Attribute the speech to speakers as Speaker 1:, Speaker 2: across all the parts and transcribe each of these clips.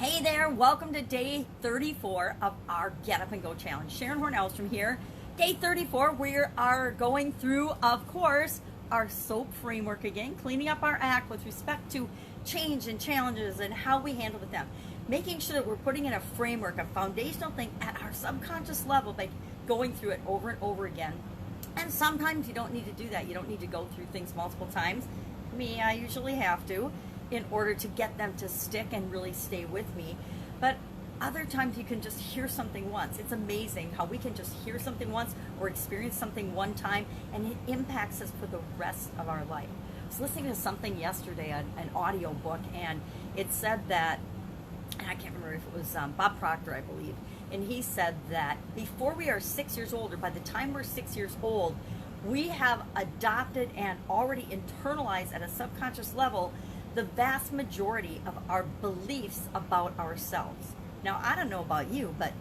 Speaker 1: Hey there, welcome to day 34 of our Get Up and Go Challenge. Sharon Horne-Ellstrom here. Day 34, we are going through, of course, our SOAP framework again, cleaning up our act with respect to change and challenges and how we handle with them. Making sure that we're putting in a framework, a foundational thing at our subconscious level by going through it over and over again. And sometimes you don't need to do that. You don't need to go through things multiple times. Me, I usually have to, in order to get them to stick and really stay with me. But other times you can just hear something once. It's amazing how we can just hear something once or experience something one time and it impacts us for the rest of our life. I was listening to something yesterday, an audio book, and it said that, and I can't remember if it was Bob Proctor, I believe, and he said that before we are 6 years old, or by the time we're 6 years old, we have adopted and already internalized at a subconscious level the vast majority of our beliefs about ourselves. Now, I don't know about you, but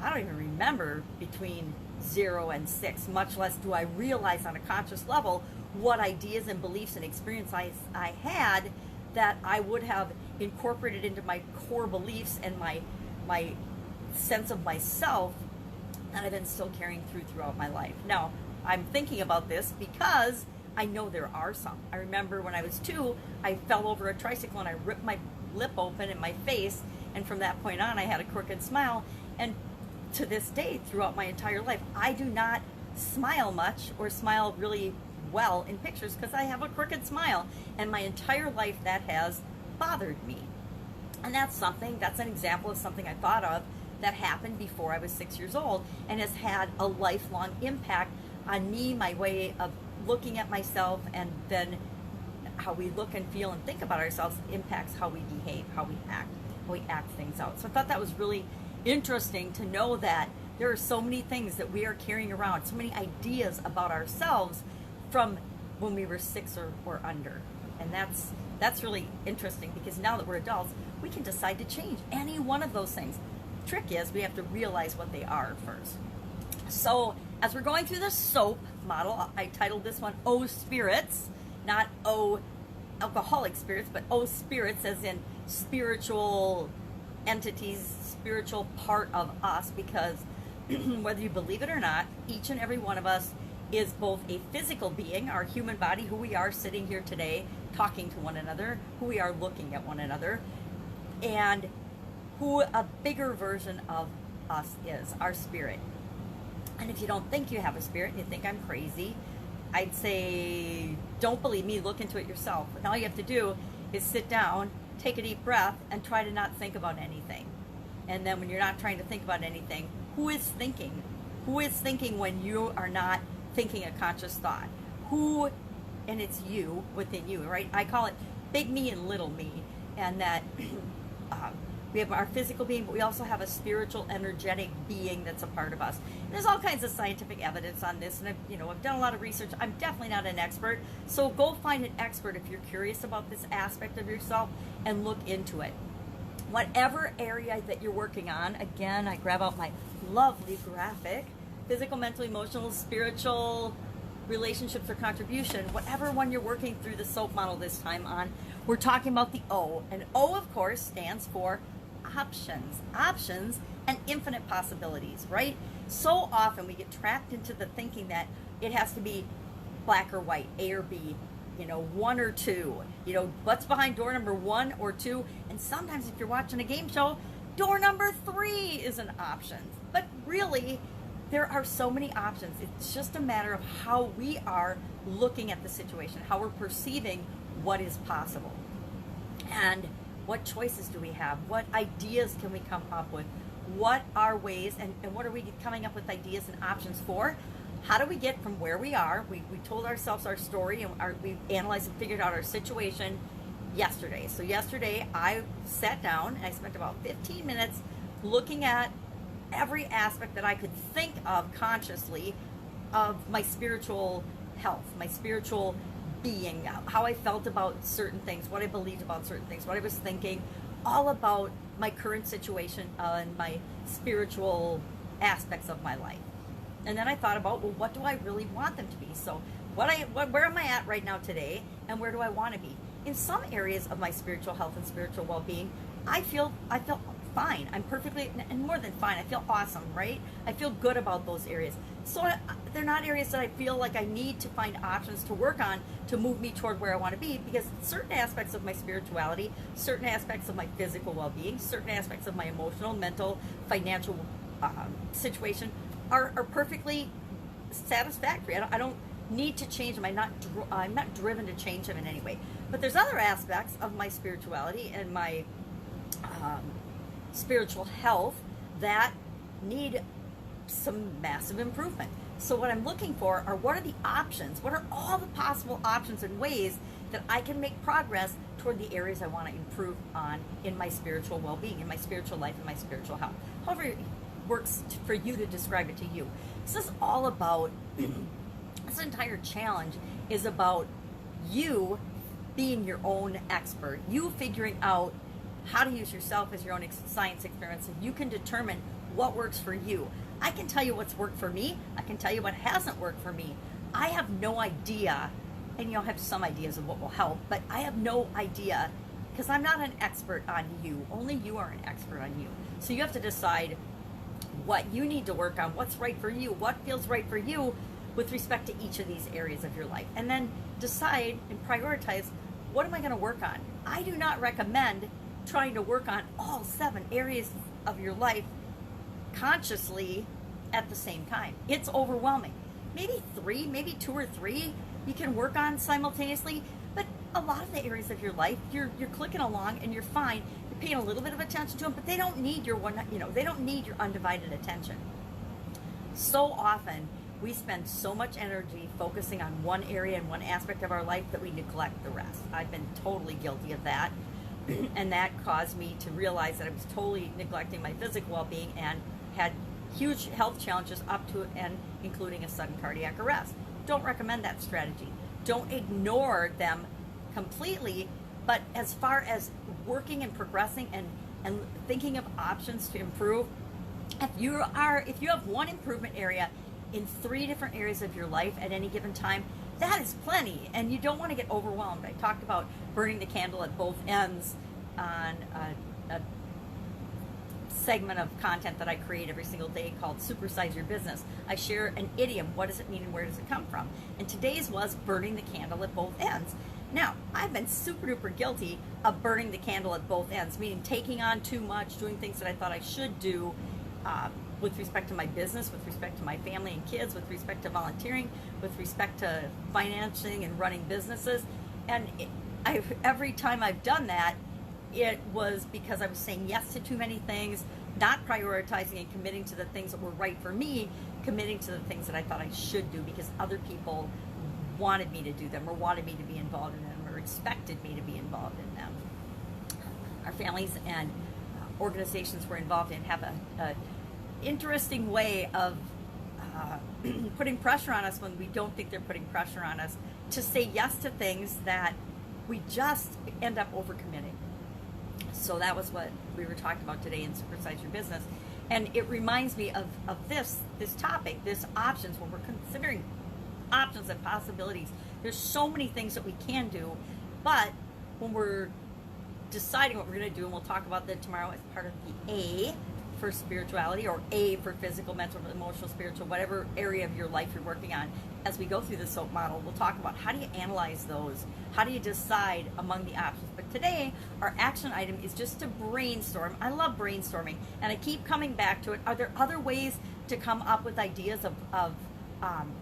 Speaker 1: I don't even remember between 0 and 6, much less do I realize on a conscious level what ideas and beliefs and experience I had that I would have incorporated into my core beliefs and my sense of myself that I've been still carrying throughout my life. Now, I'm thinking about this because I know there are some. I remember when I was 2, I fell over a tricycle and I ripped my lip open in my face, and from that point on I had a crooked smile, and to this day, throughout my entire life, I do not smile much or smile really well in pictures because I have a crooked smile, and my entire life that has bothered me. And that's an example of something I thought of that happened before I was 6 years old and has had a lifelong impact on me, my way of looking at myself, and then how we look and feel and think about ourselves impacts how we behave, how we act things out. So I thought that was really interesting to know that there are so many things that we are carrying around, so many ideas about ourselves from when we were 6 or under. And that's really interesting because now that we're adults, we can decide to change any one of those things. The trick is we have to realize what they are first. So as we're going through the SOAP model, I titled this one O Spirits, not O alcoholic spirits, but O Spirits as in spiritual entities, spiritual part of us, because whether you believe it or not, each and every one of us is both a physical being, our human body, who we are sitting here today talking to one another, who we are looking at one another, and who a bigger version of us is, our spirit. And if you don't think you have a spirit and you think I'm crazy, I'd say don't believe me, look into it yourself. And all you have to do is sit down, take a deep breath, and try to not think about anything. And then when you're not trying to think about anything, who is thinking? Who is thinking when you are not thinking a conscious thought? Who, and it's you within you, right? I call it big me and little me. And that we have our physical being, but we also have a spiritual, energetic being that's a part of us. And there's all kinds of scientific evidence on this, and I've done a lot of research. I'm definitely not an expert, so go find an expert if you're curious about this aspect of yourself and look into it. Whatever area that you're working on, again, I grab out my lovely graphic, physical, mental, emotional, spiritual, relationships, or contribution, whatever one you're working through the SOAP model this time on, we're talking about the O. And O, of course, stands for options and infinite possibilities, right? So often we get trapped into the thinking that it has to be black or white, A or B, 1 or 2, what's behind door number 1 or 2, and sometimes if you're watching a game show, door number 3 is an option. But really, there are so many options. It's just a matter of how we are looking at the situation, how we're perceiving what is possible. And what choices do we have? What ideas can we come up with? What are ways, and what are we coming up with ideas and options for? How do we get from where we are? We told ourselves our story, and we analyzed and figured out our situation yesterday. So yesterday I sat down and I spent about 15 minutes looking at every aspect that I could think of consciously of my spiritual health, my spiritual being, how I felt about certain things, what I believed about certain things, what I was thinking, all about my current situation and my spiritual aspects of my life. And then I thought about, well, what do I really want them to be? So where am I at right now today, and where do I want to be? In some areas of my spiritual health and spiritual well-being, I feel fine. I'm perfectly, and more than fine, I feel awesome, right? I feel good about those areas. So they're not areas that I feel like I need to find options to work on to move me toward where I want to be, because certain aspects of my spirituality, certain aspects of my physical well-being, certain aspects of my emotional, mental, financial situation are perfectly satisfactory. I don't need to change them. I'm not driven to change them in any way. But there's other aspects of my spirituality and my spiritual health that need some massive improvement. So what I'm looking for are, what are the options? What are all the possible options and ways that I can make progress toward the areas I want to improve on in my spiritual well-being, in my spiritual life, in my spiritual health. However it works for you to describe it to you. This is all about, this entire challenge is about you being your own expert, you figuring out how to use yourself as your own science experiment so you can determine what works for you. I can tell you what's worked for me. I can tell you what hasn't worked for me. I have no idea, and you'll have some ideas of what will help, but I have no idea because I'm not an expert on you. Only you are an expert on you. So you have to decide what you need to work on, what's right for you, what feels right for you with respect to each of these areas of your life. And then decide and prioritize, what am I going to work on? I do not recommend trying to work on all 7 areas of your life consciously at the same time. It's overwhelming. Maybe 3, maybe 2 or 3 you can work on simultaneously, but a lot of the areas of your life, you're clicking along and you're fine. You're paying a little bit of attention to them, but they don't need your they don't need your undivided attention. So often we spend so much energy focusing on one area and one aspect of our life that we neglect the rest. I've been totally guilty of that. And that caused me to realize that I was totally neglecting my physical well-being and had huge health challenges up to and including a sudden cardiac arrest. Don't recommend that strategy. Don't ignore them completely, but as far as working and progressing and thinking of options to improve, if you have one improvement area in 3 different areas of your life at any given time, that is plenty, and you don't want to get overwhelmed. I talked about burning the candle at both ends on a segment of content that I create every single day called Supersize Your Business. I share an idiom. What does it mean and where does it come from? And today's was burning the candle at both ends. Now, I've been super duper guilty of burning the candle at both ends, meaning taking on too much, doing things that I thought I should do, with respect to my business, with respect to my family and kids, with respect to volunteering, with respect to financing and running businesses. And every time I've done that, it was because I was saying yes to too many things, not prioritizing and committing to the things that were right for me, committing to the things that I thought I should do because other people wanted me to do them or wanted me to be involved in them or expected me to be involved in them. Our families and organizations we're involved in have a interesting way of putting pressure on us when we don't think they're putting pressure on us to say yes to things that we just end up overcommitting. So that was what we were talking about today in Supersize Your Business. And it reminds me of this topic, this options, when we're considering options and possibilities. There's so many things that we can do, but when we're deciding what we're going to do, and we'll talk about that tomorrow as part of the A for spirituality, or A for physical, mental, emotional, spiritual, whatever area of your life you're working on. As we go through the SOAP model, we'll talk about how do you analyze those? How do you decide among the options? But today, our action item is just to brainstorm. I love brainstorming, and I keep coming back to it. Are there other ways to come up with ideas of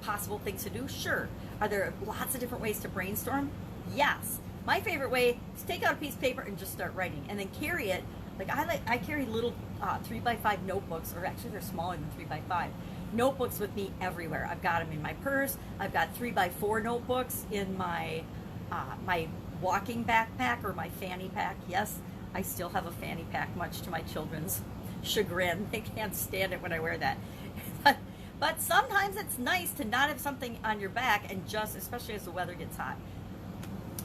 Speaker 1: possible things to do? Sure. Are there lots of different ways to brainstorm? Yes. My favorite way is take out a piece of paper and just start writing, and then carry it. I carry little 3x5 notebooks, or actually they're smaller than 3x5 notebooks with me everywhere. I've got them in my purse. I've got 3x4 notebooks in my my walking backpack or my fanny pack. Yes, I still have a fanny pack, much to my children's chagrin. They can't stand it when I wear that. But sometimes it's nice to not have something on your back, and just, especially as the weather gets hot.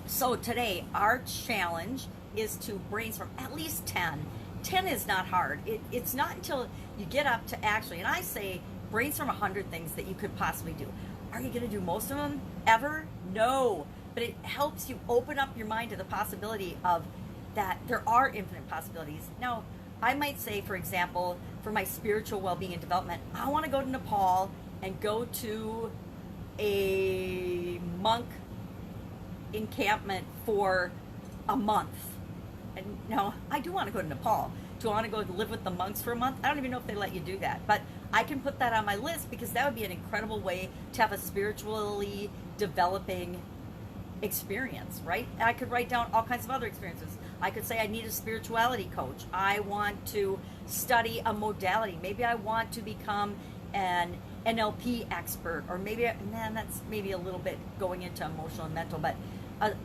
Speaker 1: So today, our challenge is to brainstorm at least 10. 10 is not hard. It's not until you get up to actually, and I say brainstorm 100 things that you could possibly do. Are you going to do most of them ever? No. But it helps you open up your mind to the possibility of that there are infinite possibilities. Now, I might say, for example, for my spiritual well-being and development, I want to go to Nepal and go to a monk encampment for a month. And no, I do want to go to Nepal. Do I want to go live with the monks for a month? I don't even know if they let you do that, but I can put that on my list because that would be an incredible way to have a spiritually developing experience, right? And I could write down all kinds of other experiences. I could say I need a spirituality coach. I want to study a modality. Maybe I want to become an NLP expert, or maybe, man, that's maybe a little bit going into emotional and mental, but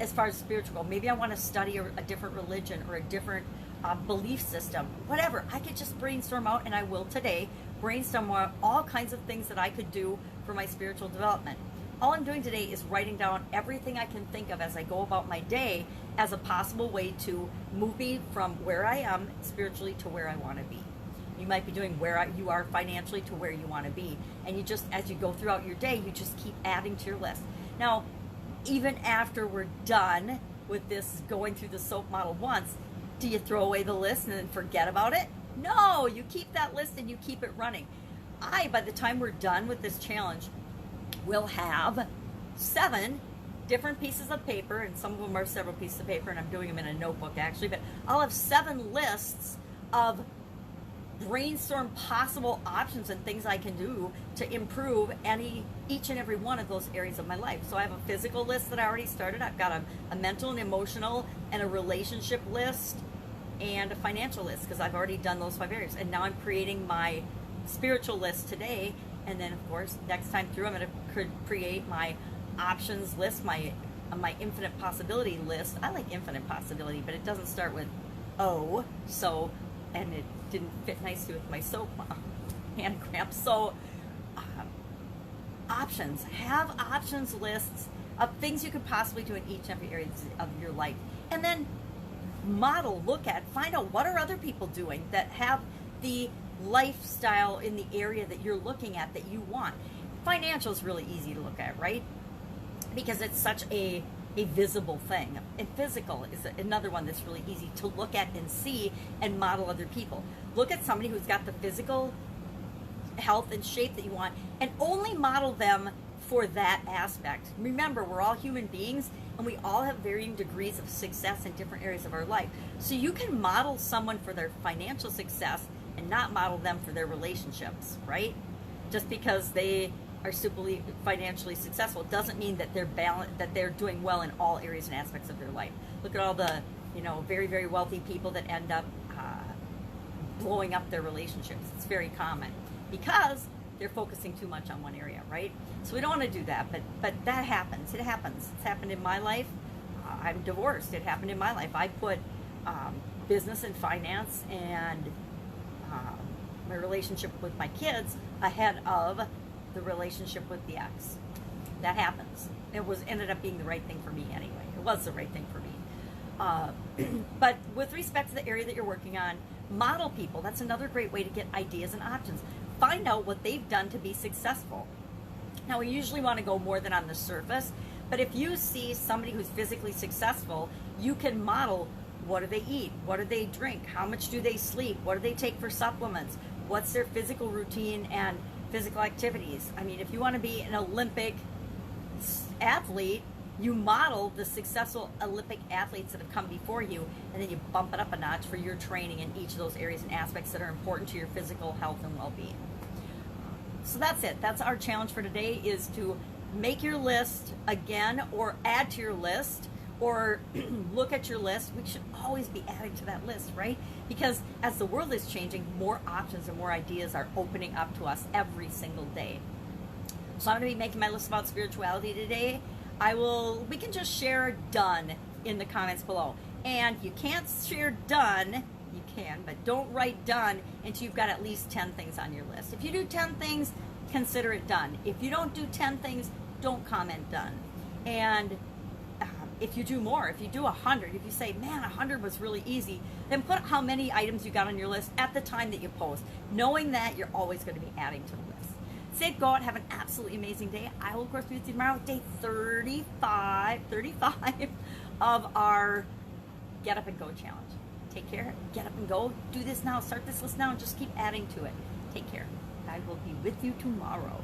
Speaker 1: as far as spiritual, maybe I want to study a different religion or a different belief system, whatever. I could just brainstorm out, and I will today, brainstorm out all kinds of things that I could do for my spiritual development. All I'm doing today is writing down everything I can think of as I go about my day as a possible way to move me from where I am spiritually to where I want to be. You might be doing where you are financially to where you want to be. And you just, as you go throughout your day, you just keep adding to your list. Now, even after we're done with this, going through the SOAP model once, do you throw away the list and then forget about it? No, you keep that list and you keep it running. By the time we're done with this challenge, we'll have 7 different pieces of paper, and some of them are several pieces of paper, and I'm doing them in a notebook actually, but I'll have 7 lists of brainstorm possible options and things I can do to improve each and every one of those areas of my life. So I have a physical list that I already started. I've got a mental and emotional and a relationship list and a financial list because I've already done those 5 areas. And now I'm creating my spiritual list today. And then, of course, next time through, I'm going to create my options list, my infinite possibility list. I like infinite possibility, but it doesn't start with O. So, and it didn't fit nicely with my SOAP hand cramps. So, options. Have options lists of things you could possibly do in each and every area of your life. And then model, look at, find out what are other people doing that have the lifestyle in the area that you're looking at that you want. Financial is really easy to look at, right? Because it's such a visible thing. And physical is another one that's really easy to look at and see and model other people. Look at somebody who's got the physical health and shape that you want and only model them for that aspect. Remember, we're all human beings and we all have varying degrees of success in different areas of our life. So you can model someone for their financial success and not model them for their relationships, right? Just because they are super financially successful doesn't mean that they're doing well in all areas and aspects of their life. Look at all the, very, very wealthy people that end up blowing up their relationships. It's very common because they're focusing too much on one area, right? So we don't want to do that, but that happens. It happens. It's happened in my life. I'm divorced. It happened in my life. I put business and finance and my relationship with my kids ahead of the relationship with the ex. That happens. It ended up being the right thing for me anyway. It was the right thing for me. But with respect to the area that you're working on, model people. That's another great way to get ideas and options. Find out what they've done to be successful. Now, we usually want to go more than on the surface, but if you see somebody who's physically successful, you can model what do they eat, what do they drink, how much do they sleep, what do they take for supplements, what's their physical routine and physical activities. I mean, if you want to be an Olympic athlete, you model the successful Olympic athletes that have come before you, and then you bump it up a notch for your training in each of those areas and aspects that are important to your physical health and well-being. So that's it. That's our challenge for today, is to make your list again or add to your list or look at your list. We should always be adding to that list, right? Because as the world is changing, more options and more ideas are opening up to us every single day. So I'm going to be making my list about spirituality today. We can just share done in the comments below. And you can't share done, you can, but don't write done until you've got at least 10 things on your list. If you do 10 things, consider it done. If you don't do 10 things, don't comment done. And if you do more, if you do 100, if you say, man, 100 was really easy, then put how many items you got on your list at the time that you post, knowing that you're always going to be adding to the list. Safe, go out, have an absolutely amazing day. I will, of course, be with you tomorrow, day 35 of our Get Up and Go challenge. Take care. Get up and go. Do this now. Start this list now and just keep adding to it. Take care. I will be with you tomorrow.